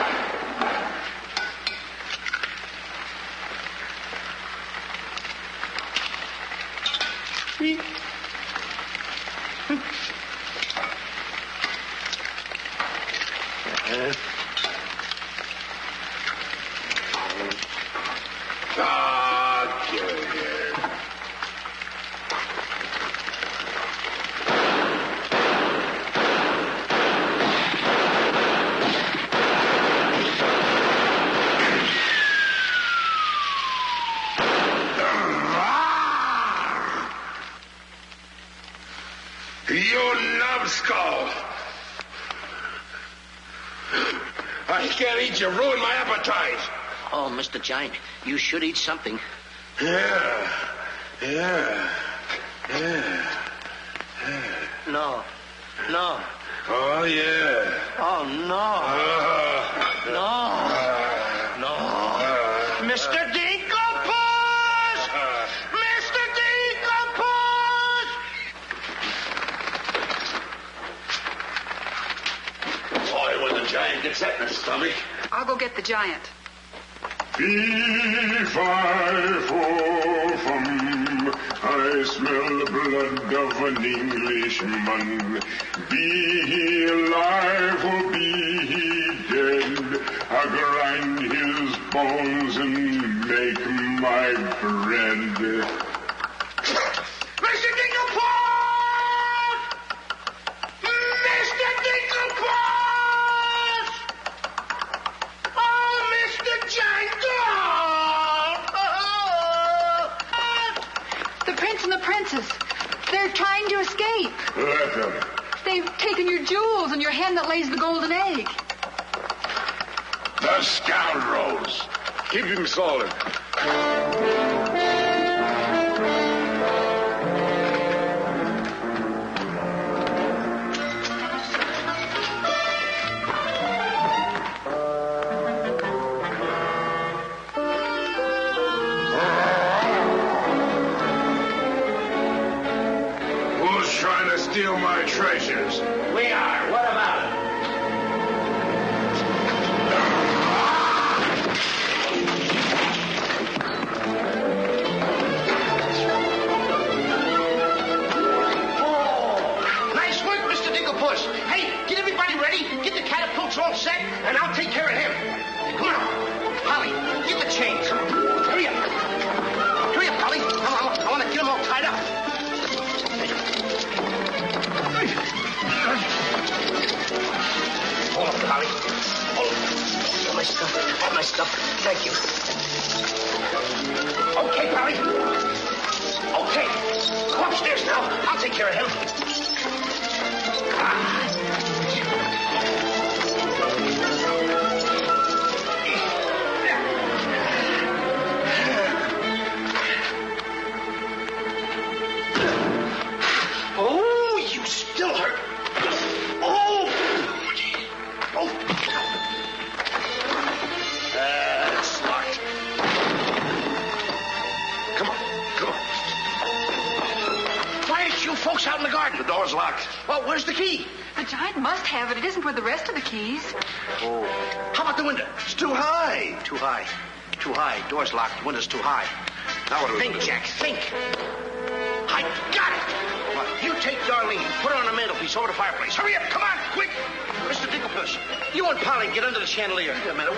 Get in here. You numbskull! I can't eat you. Ruin my appetite. Oh, Mr. Giant, you should eat something. Yeah. No. Oh, yeah. Oh, no. No. Mr. Dinkelpuss! Mr. Dinkelpuss! Boy, when the giant gets that in his stomach. I'll go get the giant. Fee-fi-fo-fum, I smell the blood of an Englishman. Be he alive or be he dead, I grind his bones and make my bread. Mr. Dinkelpuss! Mr. Dinkelpuss! Oh, Mr. Giant! The prince and the princess. They're trying to escape. Let them. They've taken your jewels and your hen that lays the golden egg. The scoundrels. Keep him solid. Who's trying to steal my treasures? We are. What about it? Nice work, Mr. Dinkelpuss. Hey, get everybody ready. Get the catapults all set, and I'll take care of him. Come on. Polly, get the chains. Hurry up. Hurry up, Polly. I want to get them all tied up. Hold up, Polly. Hold up. All my stuff. All my stuff. Thank you. Okay, Polly. Okay. Go upstairs now. I'll take care of him. Oh, you still hurt. Oh! It's locked. Come on. Why aren't you folks out in the garden? The door's locked. Well, where's the key? The giant must have it. It isn't with the rest of the keys. Oh. How about the window? It's too high. Too high. Door's locked. The window's too high. Now what do we Think, do? Jack, think. I got it. What? You take Darlene, put her on the mantelpiece over the fireplace. Hurry up, come on, quick. Mr. Dinkelpuss, you and Polly get under the chandelier. Wait a minute.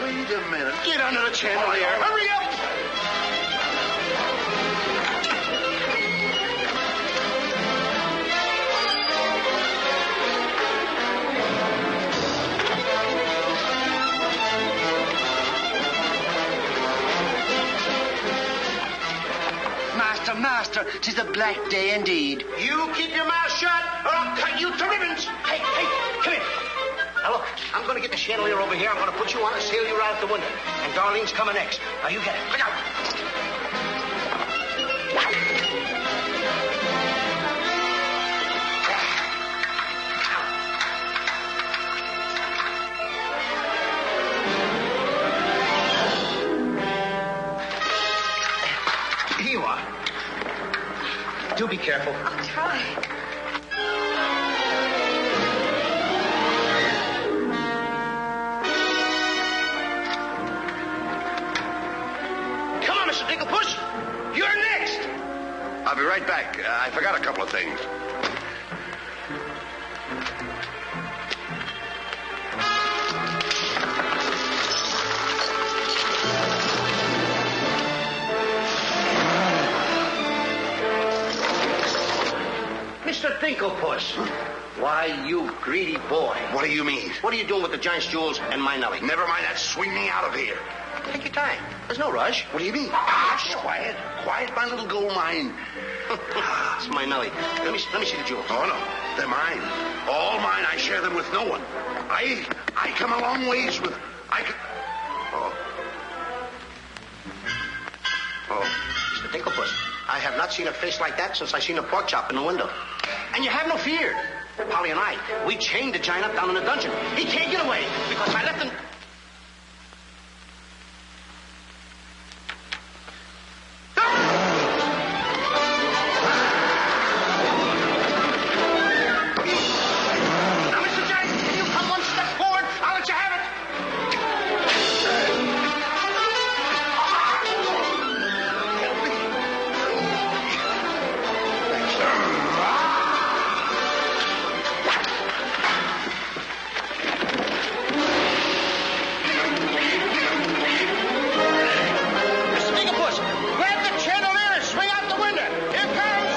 Get under the chandelier. Hurry up. Master, 'tis a black day indeed. You keep your mouth shut, or I'll cut you to ribbons. Hey, come here. Now look, I'm going to get the chandelier over here. I'm going to put you on and sail you right out the window. And Darlene's coming next. Now you get it. Look out. Here you are. Do be careful. I'll try. Come on, Mr. Dinkelpuss. You're next. I'll be right back. I forgot a couple of things. Dinkelpuss. Why, you greedy boy. What do you mean? What are you doing with the giant's jewels and my Nellie? Never mind that. Swing me out of here. Take your time. There's no rush. What do you mean? Quiet. Quiet, my little gold mine. It's my Nellie. Let me see the jewels. Oh, no. They're mine. All mine. I share them with no one. I come a long ways with... Oh, Mr. Dinkelpuss, I have not seen a face like that since I seen a pork chop in the window. And you have no fear. Polly and I, we chained the giant up down in the dungeon. He can't get away because I left him... Now, Mr. Giant, if you come one step forward, I'll let you have it. Mr. Dinkelpuss, grab the chandelier and swing out the window. Here it comes.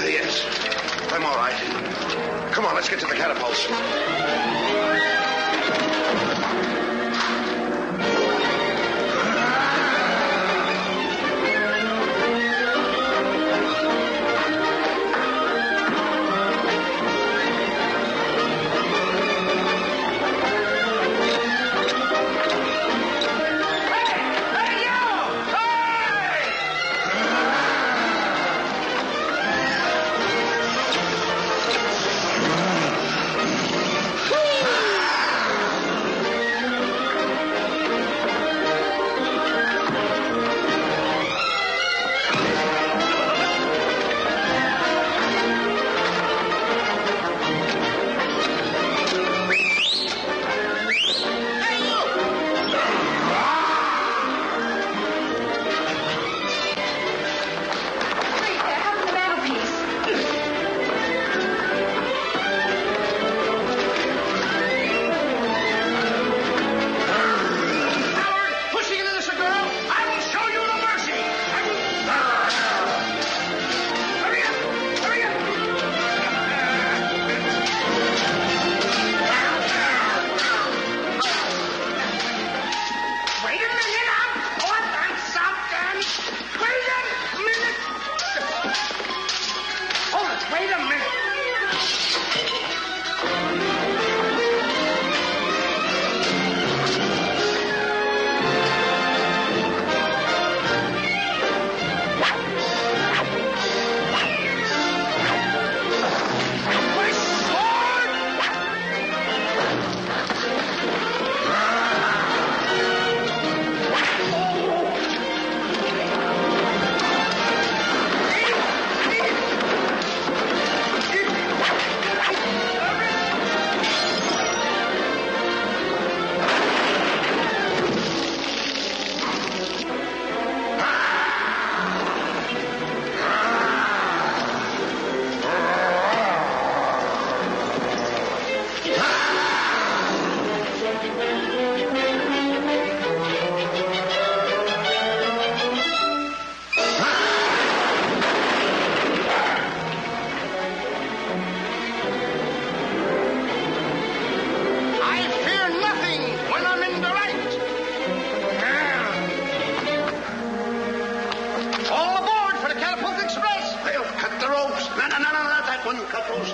Yes, I'm all right. Come on, let's get to the catapults.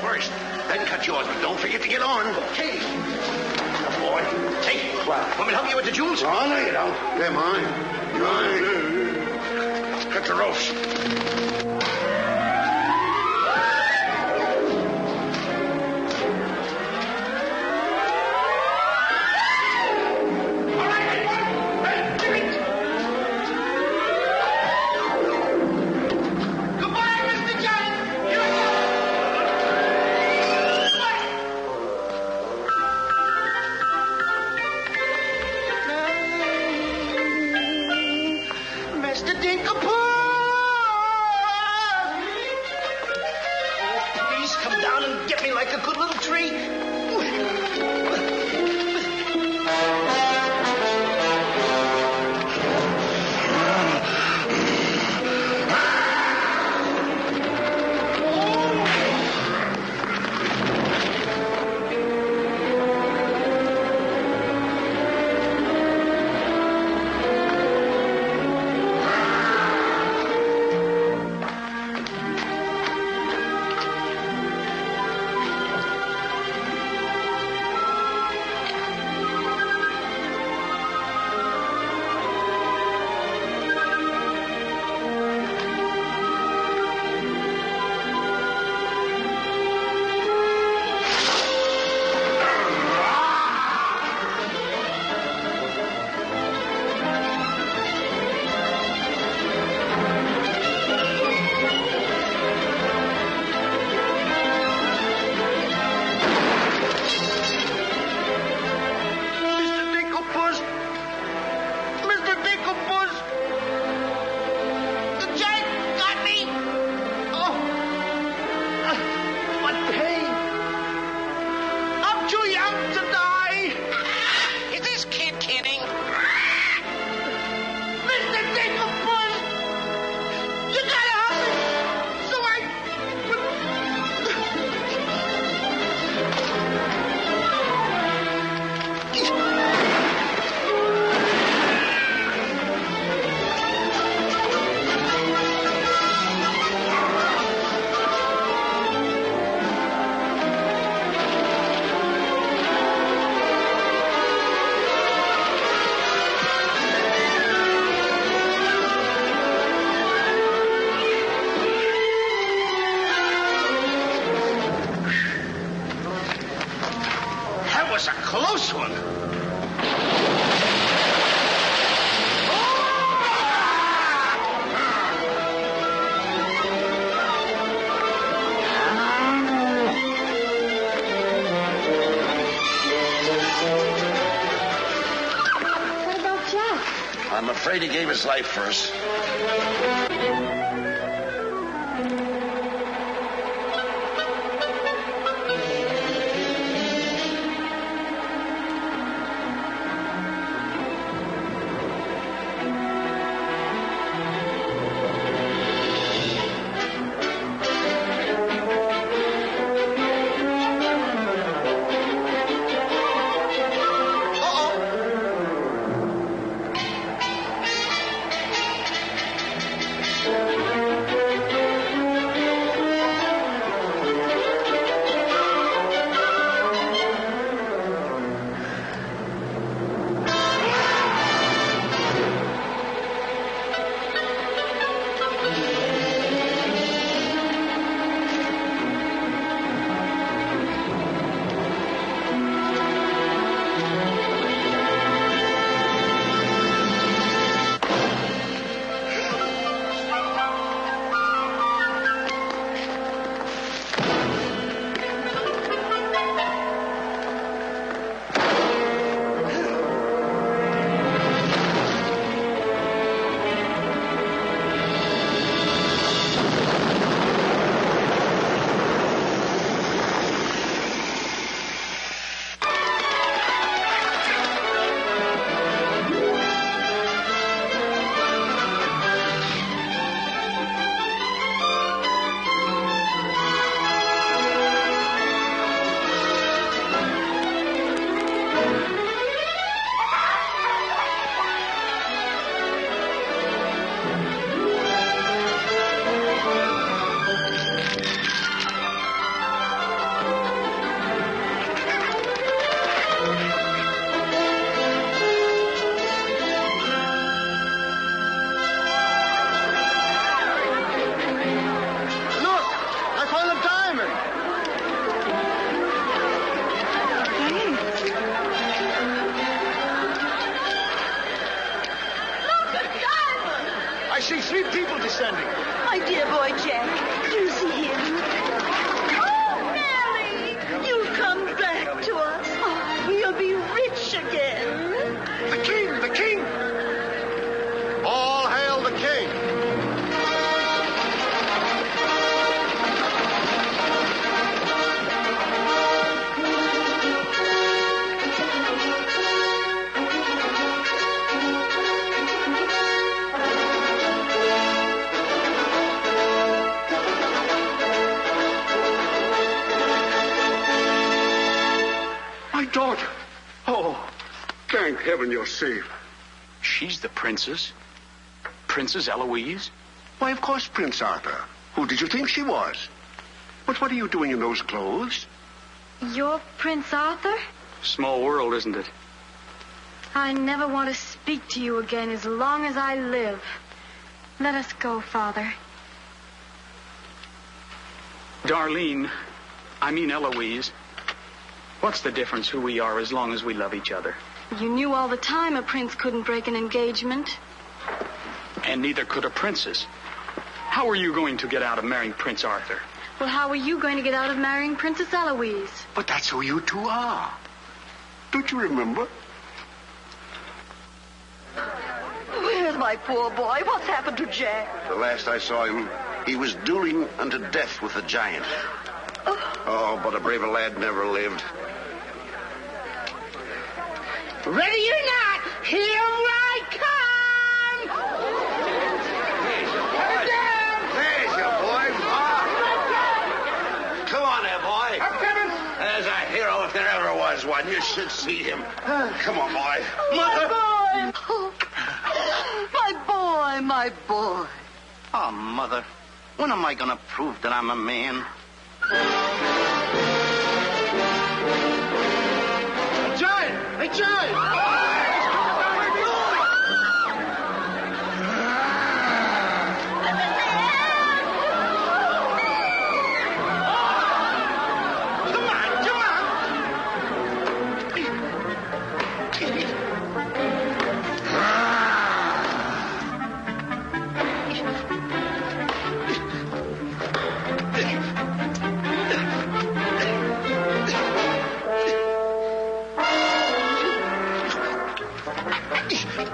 first, then cut yours. But don't forget to get on. Okay. Good boy. Hey, want me to help you with the jewels? Oh, no, you don't. They're mine. Mine. Cut the ropes. this one. What about Jack? I'm afraid he gave his life for us. see 3 people descending. My dear boy Jack, do you see him? Oh, Nellie, you've come back to us. Oh, you'll be rich again. The king, the king. All hail the king. Daughter. Oh, thank heaven you're safe. She's the princess. Princess Eloise? Why, of course, Prince Arthur. Who did you think she was? But what are you doing in those clothes? You're Prince Arthur? Small world, isn't it? I never want to speak to you again as long as I live. Let us go, Father. Darlene, I mean Eloise. What's the difference who we are as long as we love each other? You knew all the time a prince couldn't break an engagement. And neither could a princess. How are you going to get out of marrying Prince Arthur? Well, how are you going to get out of marrying Princess Eloise? But that's who you two are. Don't you remember? Where's my poor boy? What's happened to Jack? The last I saw him, he was dueling unto death with the giant. Oh, but a braver lad never lived. Ready or not, here I come! There's your boy. Come on there, boy. I'm coming. There's a hero if there ever was one. You should see him. Come on, boy. My boy! Oh, my boy. Oh, Mother, when am I going to prove that I'm a man? A giant! A giant! bush.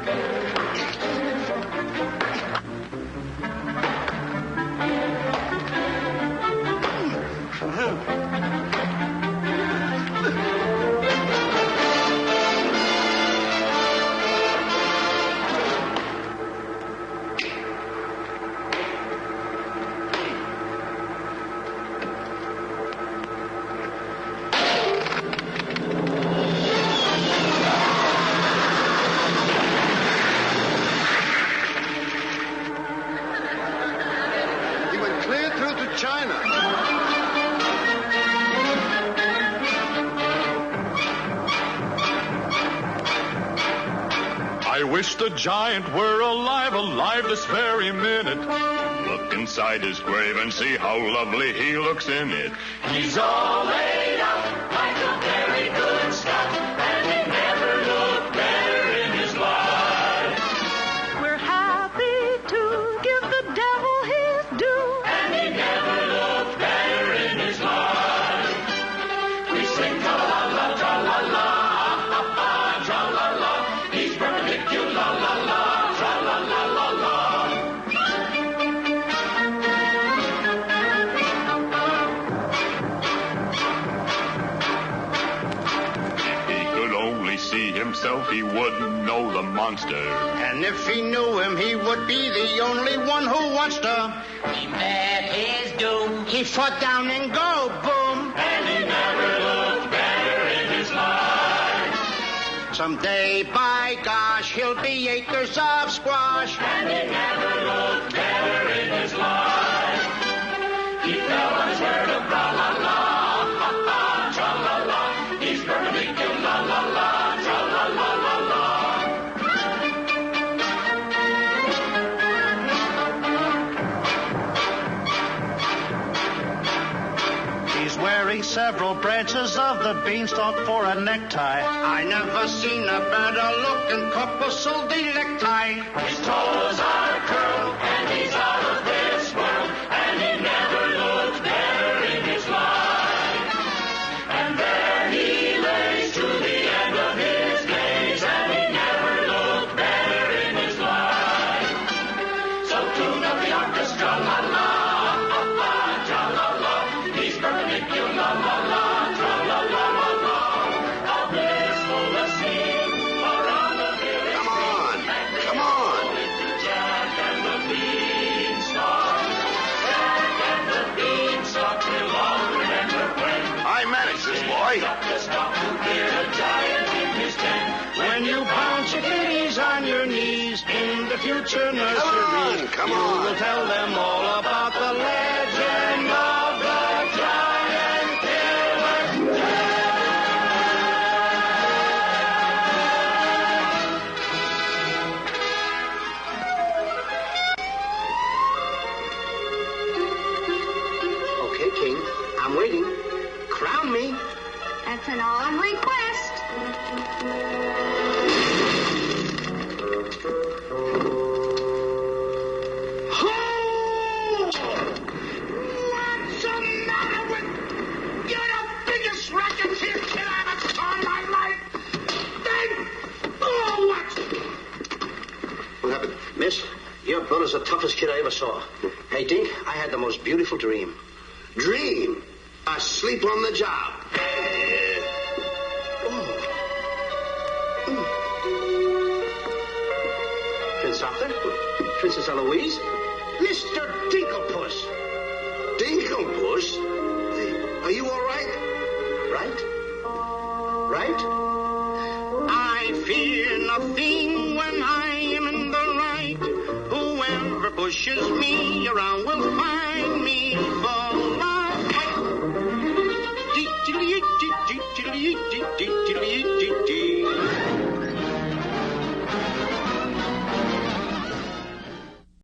I wish the giant were alive this very minute. Look inside his grave and see how lovely he looks in it. He's all laid out like a very good scout, and he never looked better in his life. We're happy to give the devil his due, and he never looked better in his life. We sing tra-la-la, tra-la-la, ah-ha-ha, tra-la-la. He's perpendicular, la-la-la, tra-la-la-la-la. See himself, he wouldn't know the monster. And if he knew him, he would be the only one who wants to. He met his doom. He fought down and go, boom. And he never looked better in his life. Someday, by gosh, he'll be acres of squash. And he never looked better in his life. He fell on his word of tra-la-la, ha-ha, tra-la-la. He's perpendicular, la-la-la. Wearing several branches of the beanstalk for a necktie. I never seen a better looking couple so delecti. His toes are curled and he's out of this world, and he never looked better in his life. And there he lays to the end of his days, and he never looked better in his life. So tune up the orchestra, la la. When you bounce your kitties on your knees in the future nursery, come you on. will tell them all about the legend of the giant killer. Okay, King, I'm waiting. Crown me. That's an odd request. What's the matter with... You're the biggest racketeer kid I ever saw in my life. What? What happened? Miss, your brother's the toughest kid I ever saw. Hey, Dink, I had the most beautiful dream. Dream? Asleep on the job. Prince Arthur? Princess Eloise? Mr. Dinklepuss. Dinklepuss? Hey, are you all right? Right? Right? I fear nothing when I am in the right. Whoever pushes me around will find